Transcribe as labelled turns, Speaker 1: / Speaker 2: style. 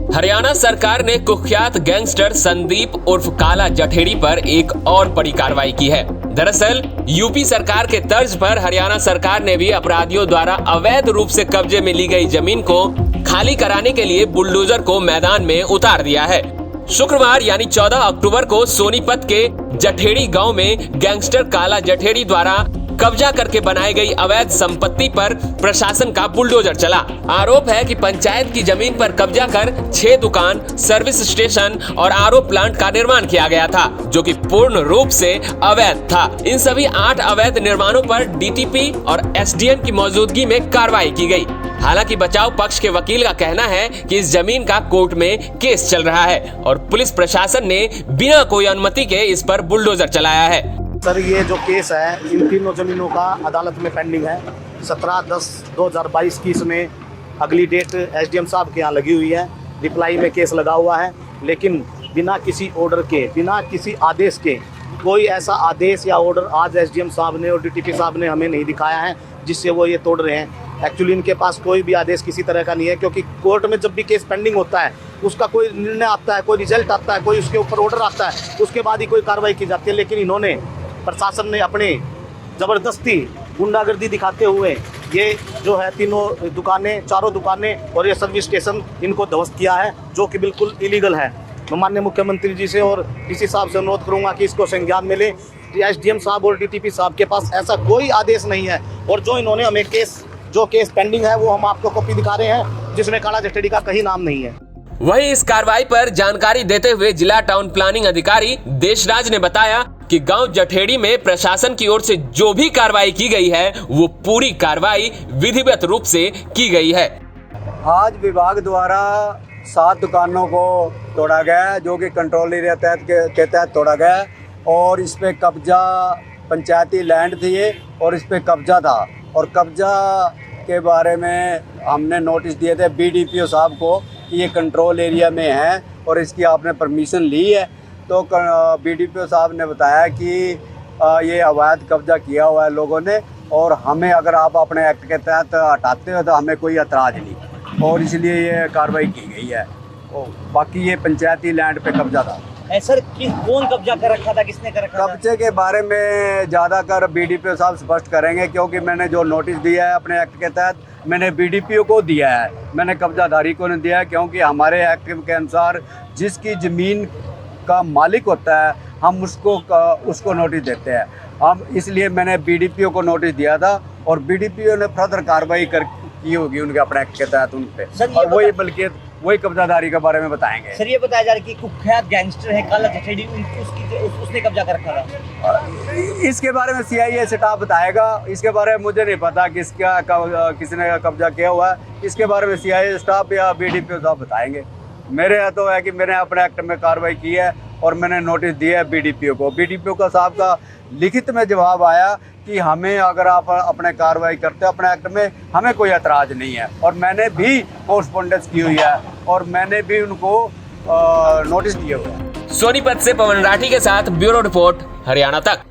Speaker 1: हरियाणा सरकार ने कुख्यात गैंगस्टर संदीप उर्फ काला जठेड़ी पर एक और बड़ी कार्रवाई की है। दरअसल यूपी सरकार के तर्ज पर हरियाणा सरकार ने भी अपराधियों द्वारा अवैध रूप से कब्जे में ली गई जमीन को खाली कराने के लिए बुलडोजर को मैदान में उतार दिया है। शुक्रवार यानी 14 अक्टूबर को सोनीपत के जठेड़ी गांव में गैंगस्टर काला जठेड़ी द्वारा कब्जा करके बनाई गई अवैध संपत्ति पर प्रशासन का बुलडोजर चला। आरोप है कि पंचायत की जमीन पर कब्जा कर 6 दुकान, सर्विस स्टेशन और आरओ प्लांट का निर्माण किया गया था, जो कि पूर्ण रूप से अवैध था। इन सभी 8 अवैध निर्माणों पर डीटीपी और एसडीएम की मौजूदगी में कार्रवाई की गई। हालांकि बचाव पक्ष के वकील का कहना है कि इस जमीन का कोर्ट में केस चल रहा है और पुलिस प्रशासन ने बिना कोई अनुमति के इस पर बुलडोजर चलाया है।
Speaker 2: सर, ये जो केस है इन तीनों ज़मीनों का अदालत में पेंडिंग है। 17/10/2022 की इसमें अगली डेट एसडीएम साहब के यहाँ लगी हुई है। रिप्लाई में केस लगा हुआ है, लेकिन बिना किसी ऑर्डर के, बिना किसी आदेश के, कोई ऐसा आदेश या ऑर्डर आज एसडीएम साहब ने और डीटीपी साहब ने हमें नहीं दिखाया है जिससे वो ये तोड़ रहे हैं। एक्चुअली इनके पास कोई भी आदेश किसी तरह का नहीं है, क्योंकि कोर्ट में जब भी केस पेंडिंग होता है उसका कोई निर्णय आता है, कोई रिजल्ट आता है, कोई उसके ऊपर ऑर्डर आता है, उसके बाद ही कोई कार्रवाई की जाती है। लेकिन इन्होंने, प्रशासन ने अपने ज़बरदस्ती गुंडागर्दी दिखाते हुए ये जो है तीनों दुकानें, चारों दुकानें और ये सर्विस स्टेशन इनको ध्वस्त किया है, जो कि बिल्कुल इलीगल है। मैं माननीय मुख्यमंत्री जी से और डीसी साहब से अनुरोध करूंगा कि इसको संज्ञान में ले। एसडीएम साहब और डीटीपी साहब के पास ऐसा कोई आदेश नहीं है, और जो इन्होंने हमें जो केस पेंडिंग है वो हम आपको कॉपी दिखा रहे हैं, जिसमें काला जठेड़ी का कहीं नाम नहीं है।
Speaker 1: वहीं इस कार्रवाई पर जानकारी देते हुए जिला टाउन प्लानिंग अधिकारी देशराज ने बताया कि गांव जठेड़ी में प्रशासन की ओर से जो भी कार्रवाई की गई है वो पूरी कार्रवाई विधिवत रूप से की गई है।
Speaker 3: आज विभाग द्वारा 7 दुकानों को तोड़ा गया, जो कि कंट्रोल एरिया के तहत तोड़ा गया, और इस पे कब्जा पंचायती लैंड थी ये, और इस पे कब्जा था। और कब्जा के बारे में हमने नोटिस दिए थे बीडीपीओ साहब को कि ये कंट्रोल एरिया में है और इसकी आपने परमिशन ली है। तो बीडीपीओ साहब ने बताया कि ये अवैध कब्जा किया हुआ है लोगों ने, और हमें अगर आप अपने एक्ट के तहत हटाते हो तो हमें कोई एतराज़ नहीं, और इसलिए ये कार्रवाई की गई है। बाकी ये पंचायती लैंड पे कब्जा था।
Speaker 4: सर, कौन कब्जा कर रखा था, किसने कर रखा था?
Speaker 3: कब्जे के बारे में ज़्यादातर बीडीपीओ साहब स्पष्ट करेंगे, क्योंकि मैंने जो नोटिस दिया है अपने एक्ट के तहत मैंने बीडीपीओ को दिया है, मैंने कब्जाधारी को नहीं दिया है, क्योंकि हमारे एक्ट के अनुसार जिसकी ज़मीन का मालिक होता है हम उसको नोटिस देते हैं। हम इसलिए मैंने बीडीपीओ को नोटिस दिया था, और बीडीपीओ ने फर्दर कार्रवाई की होगी उनके अपने एक्ट के तहत उन पे, और वही बल्कि वही कब्जाधारी के बारे में बताएंगे।
Speaker 4: सर, ये बताया जा रहा है कि कुख्यात गैंगस्टर है काला जठेड़ी, उसने कब्जा कर रखा था।
Speaker 3: इसके बारे में सीआईए स्टाफ बताएगा, इसके बारे में मुझे नहीं पता किसने कब्जा किया हुआ है। इसके बारे में सीआईए स्टाफ या बीडीपीओ साहब बताएंगे। मेरे यहाँ तो है कि मैंने अपने एक्ट में कार्रवाई की है और मैंने नोटिस दिया है बीडीपीओ को। बीडीपीओ का साहब का लिखित में जवाब आया कि हमें, अगर आप अपने कार्रवाई करते हो अपने एक्ट में, हमें कोई एतराज़ नहीं है, और मैंने भी कोरस्पोंडेंस की हुई है और मैंने भी उनको नोटिस दिए हुए हैं।
Speaker 1: सोनीपत से पवन राठी के साथ ब्यूरो रिपोर्ट, हरियाणा तक।